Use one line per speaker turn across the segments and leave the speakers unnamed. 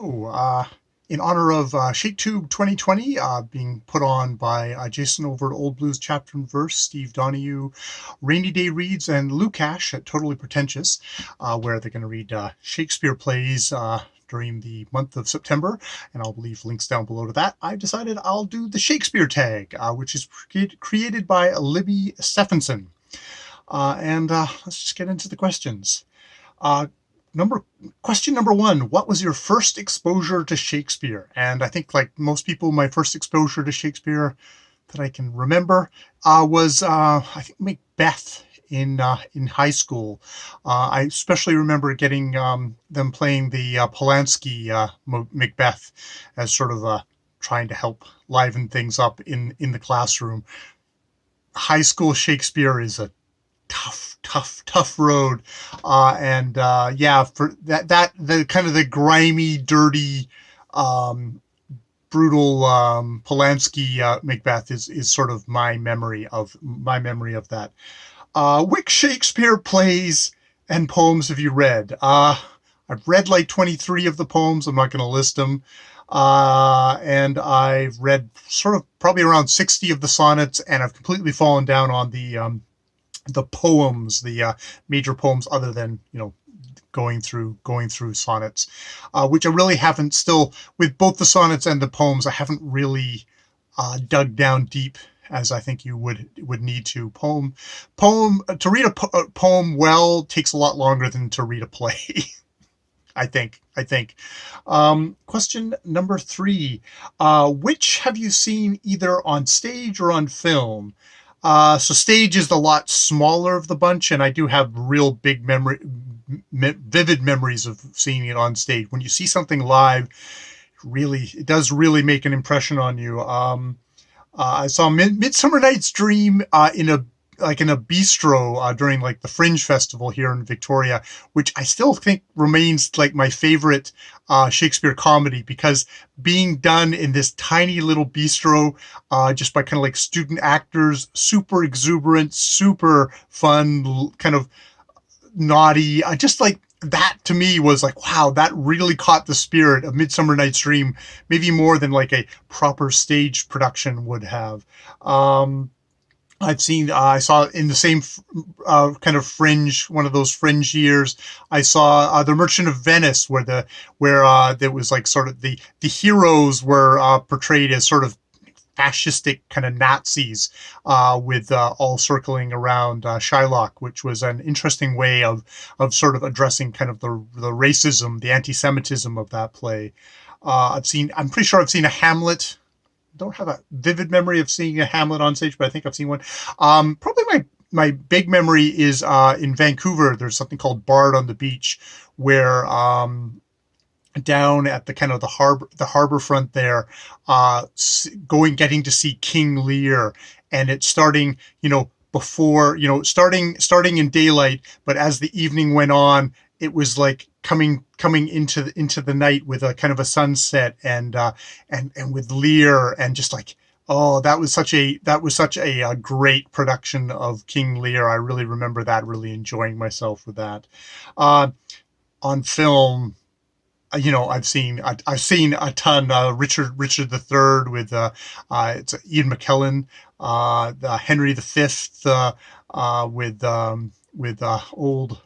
So, in honor of ShakeTube 2020 being put on by Jason over at Old Blues Chapter and Verse, Steve Donahue, Rainy Day Reads, and Lukash at Totally Pretentious, where they're going to read Shakespeare plays during the month of September, and I'll leave links down below to that. I've decided I'll do the Shakespeare tag, which is created by Libby Stephenson. And let's just get into the questions. Question number one, what was your first exposure to Shakespeare? And I think, like most people, my first exposure to Shakespeare that I can remember was I think Macbeth in high school. I especially remember getting them playing the Polanski Macbeth as sort of trying to help liven things up in the classroom. High school Shakespeare is a tough road, yeah, for that the kind of the grimy, dirty, brutal Polanski Macbeth is sort of my memory of that. Which Shakespeare plays and poems have you read? I've read like 23 of the poems. I'm not going to list them. And I've read sort of probably around 60 of the sonnets, and I've completely fallen down on the poems, the major poems, other than, going through sonnets, which I really haven't still, with both the sonnets and the poems, I haven't really dug down deep as I think you would need to. To read a poem well takes a lot longer than to read a play. I think. Question number 3, which have you seen either on stage or on film? So stage is the lot smaller of the bunch, and I do have real big vivid memories of seeing it on stage. When you see something live, it does really make an impression on you. I saw Midsummer Night's Dream in a bistro during like the Fringe Festival here in Victoria, which I still think remains like my favorite Shakespeare comedy, because being done in this tiny little bistro, just by kind of like student actors, super exuberant, super fun, kind of naughty, just like that to me was like, wow, that really caught the spirit of Midsummer Night's Dream, maybe more than like a proper stage production would have. I saw in the same kind of fringe, one of those fringe years, I saw The Merchant of Venice, where there was like sort of the heroes were portrayed as sort of fascistic kind of Nazis, with all circling around Shylock, which was an interesting way of sort of addressing kind of the racism, the anti-Semitism of that play. I'm pretty sure I've seen a Hamlet. Don't have a vivid memory of seeing a Hamlet on stage, but I think I've seen one. Probably my big memory is in Vancouver. There's something called Bard on the Beach, where down at the kind of the harbor front there, getting to see King Lear, and it's starting, before, starting in daylight, but as the evening went on, it was like coming into the night with a kind of a sunset, and with Lear, and just like, oh, that was such a great production of King Lear. I really remember that, really enjoying myself with that. On film, I've seen a ton. Richard III with it's Ian McKellen, the Henry V with old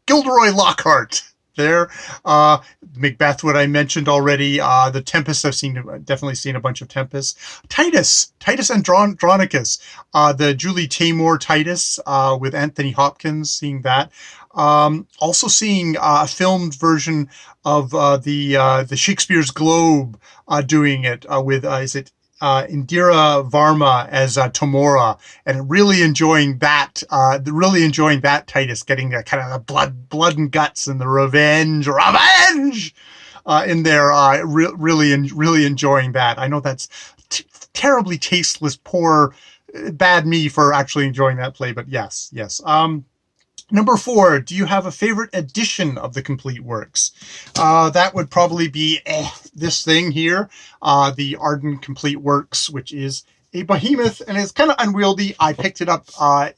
Gilderoy Lockhart there. Macbeth, what I mentioned already. The Tempest, definitely seen a bunch of Tempests. Titus Andronicus, the Julie Taymor Titus, with Anthony Hopkins, seeing that. Also seeing a filmed version of the Shakespeare's Globe, doing it with Indira Varma as Tamora, and really enjoying that. Titus getting that kind of blood and guts and the revenge in there. Really enjoying that. I know that's terribly tasteless, poor, bad me for actually enjoying that play, but yes. Number 4, do you have a favorite edition of the complete works? That would probably be this thing here, the Arden Complete Works, which is a behemoth and it's kind of unwieldy. I picked it up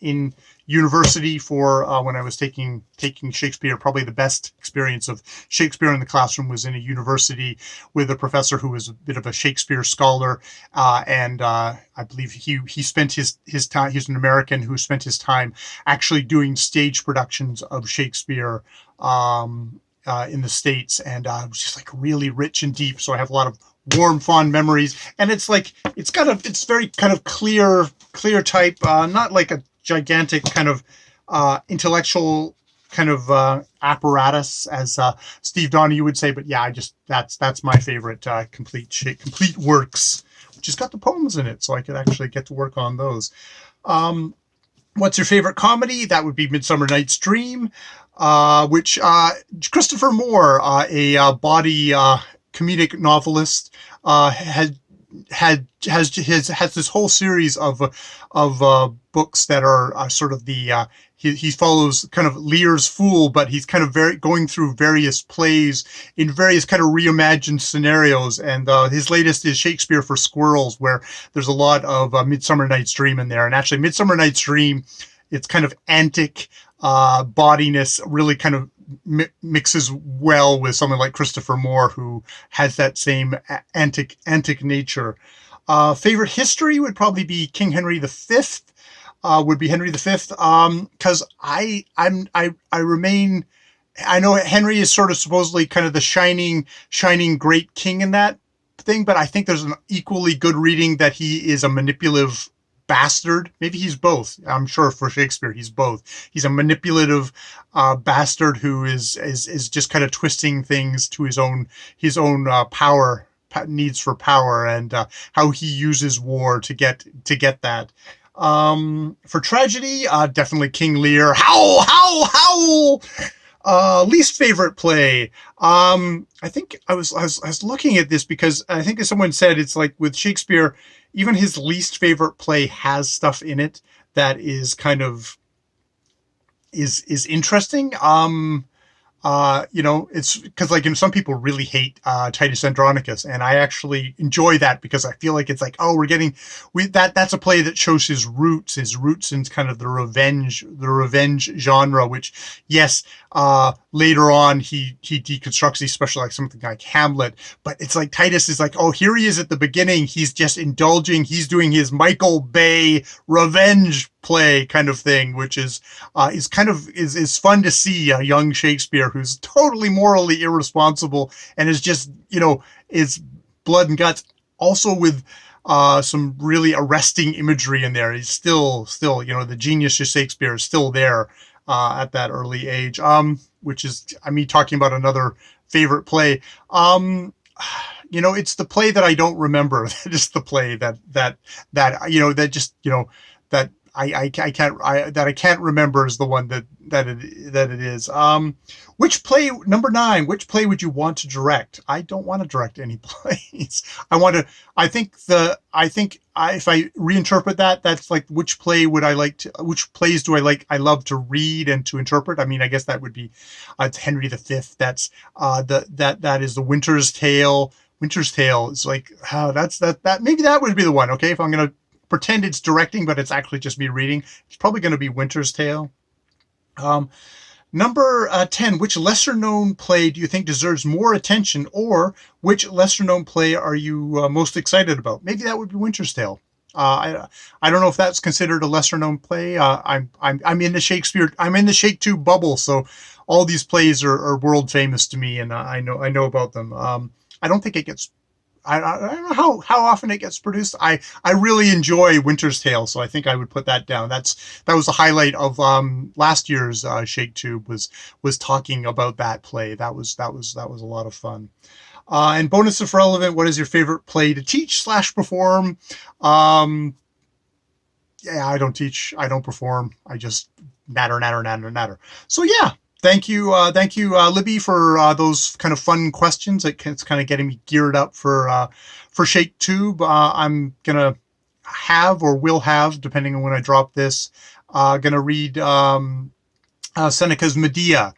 in university for when I was taking Shakespeare. Probably the best experience of Shakespeare in the classroom was in a university with a professor who was a bit of a Shakespeare scholar, and I believe he spent his time. He's an American who spent his time actually doing stage productions of Shakespeare. In the States, and it was just like really rich and deep. So I have a lot of warm, fond memories, and it's very kind of clear type, not like a gigantic kind of intellectual kind of apparatus, as Steve Donahue would say. But yeah, that's my favorite complete works, which has got the poems in it, so I could actually get to work on those. What's your favorite comedy? That would be Midsummer Night's Dream, which Christopher Moore, a body comedic novelist, has this whole series of books that are sort of the he follows kind of Lear's Fool, but he's kind of going through various plays in various kind of reimagined scenarios. And his latest is Shakespeare for Squirrels, where there's a lot of Midsummer Night's Dream in there. And actually, Midsummer Night's Dream, it's kind of antic bodiness, really kind of mixes well with someone like Christopher Moore, who has that same antic nature. Favorite history would probably be King Henry V. Would be Henry V, because I remain. I know Henry is sort of supposedly kind of the shining great king in that thing, but I think there's an equally good reading that he is a manipulative bastard. Maybe he's both. I'm sure for Shakespeare he's both. He's a manipulative bastard who is just kind of twisting things to his own power needs for power, and how he uses war to get that. For tragedy, definitely King Lear. Howl! Least favorite play. I think I was looking at this because I think as someone said, it's like with Shakespeare, even his least favorite play has stuff in it that is kind of is interesting. It's because like some people really hate Titus Andronicus, and I actually enjoy that because I feel like it's like, oh, that's a play that shows his roots in kind of the revenge genre, which yes, later on he deconstructs, especially like something like Hamlet, but it's like Titus is like, oh, here he is at the beginning, he's just indulging, he's doing his Michael Bay revenge play kind of thing, which is fun to see a young Shakespeare who's totally morally irresponsible and is just, is blood and guts, also with some really arresting imagery in there. He's still, the genius of Shakespeare is still there at that early age, which is me talking about another favorite play. It's the play that I don't remember. Just the play that I can't remember is the one that it is. Which play, number 9, which play would you want to direct? I don't want to direct any plays. If I reinterpret that, that's like, which plays do I love to read and to interpret? I mean, I guess that would be, it's Henry V. That's, that is the Winter's Tale. Winter's Tale is like, maybe that would be the one. Okay. If I'm going to pretend it's directing, but it's actually just me reading, it's probably going to be Winter's Tale. Number 10, which lesser known play do you think deserves more attention, or which lesser known play are you most excited about? Maybe that would be Winter's Tale. I don't know if that's considered a lesser known play. I'm in the Shakespeare, I'm in the ShakeTube bubble, so all these plays are world famous to me, and I know about them. I don't think it gets, I don't know how often it gets produced. I really enjoy Winter's Tale, so I think I would put that down. That was the highlight of last year's ShakeTube was talking about that play. That was a lot of fun. And bonus if relevant, what is your favorite play to teach / perform? Yeah, I don't teach, I don't perform. I just natter. So yeah. Thank you, Libby, for those kind of fun questions. It's kind of getting me geared up for ShakeTube. I'm gonna will have, depending on when I drop this, gonna read Seneca's Medea,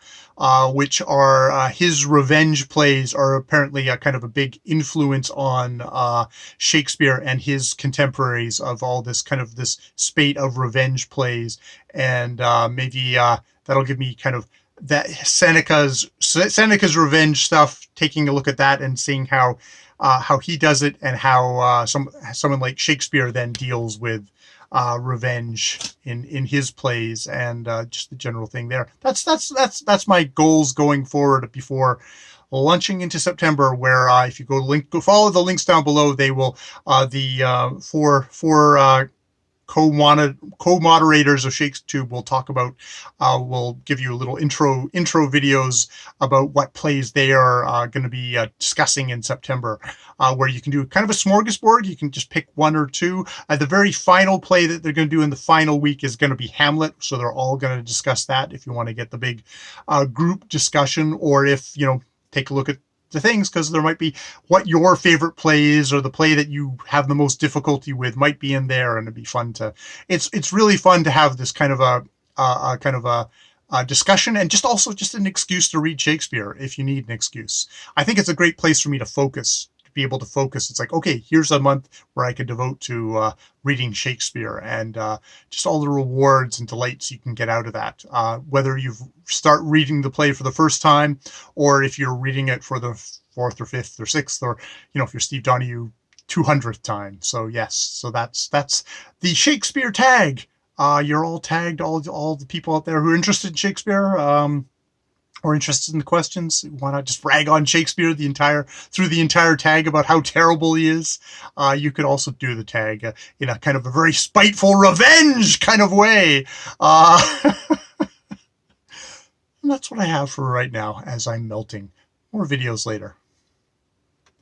which are his revenge plays are apparently a kind of a big influence on Shakespeare and his contemporaries of all this kind of this spate of revenge plays. And maybe that'll give me kind of that Seneca's revenge stuff, taking a look at that and seeing how he does it, and how someone like Shakespeare then deals with revenge in his plays, and just the general thing there. That's my goals going forward before launching into September. Where if you go follow the links down below, they will the four co-moderators of Shakespeare will talk about, will give you a little intro videos about what plays they are going to be discussing in September, where you can do kind of a smorgasbord. You can just pick one or two. The very final play that they're going to do in the final week is going to be Hamlet, so they're all going to discuss that if you want to get the big group discussion, or if, take a look at the things, because there might be what your favorite play is, or the play that you have the most difficulty with might be in there, and it'd be fun to. It's really fun to have this kind of a discussion, and just an excuse to read Shakespeare if you need an excuse. I think it's a great place for me to focus. Be able to focus. It's like, okay, here's a month where I could devote to reading Shakespeare, and just all the rewards and delights you can get out of that. Whether you start reading the play for the first time, or if you're reading it for the fourth or fifth or sixth, or if you're Steve Donahue, 200th time. So yes, so that's the Shkspr tag. You're all tagged, all the people out there who are interested in Shakespeare. Or interested in the questions, why not just rag on Shakespeare through the entire tag about how terrible he is? You could also do the tag in a kind of a very spiteful revenge kind of way. And that's what I have for right now as I'm melting. More videos later.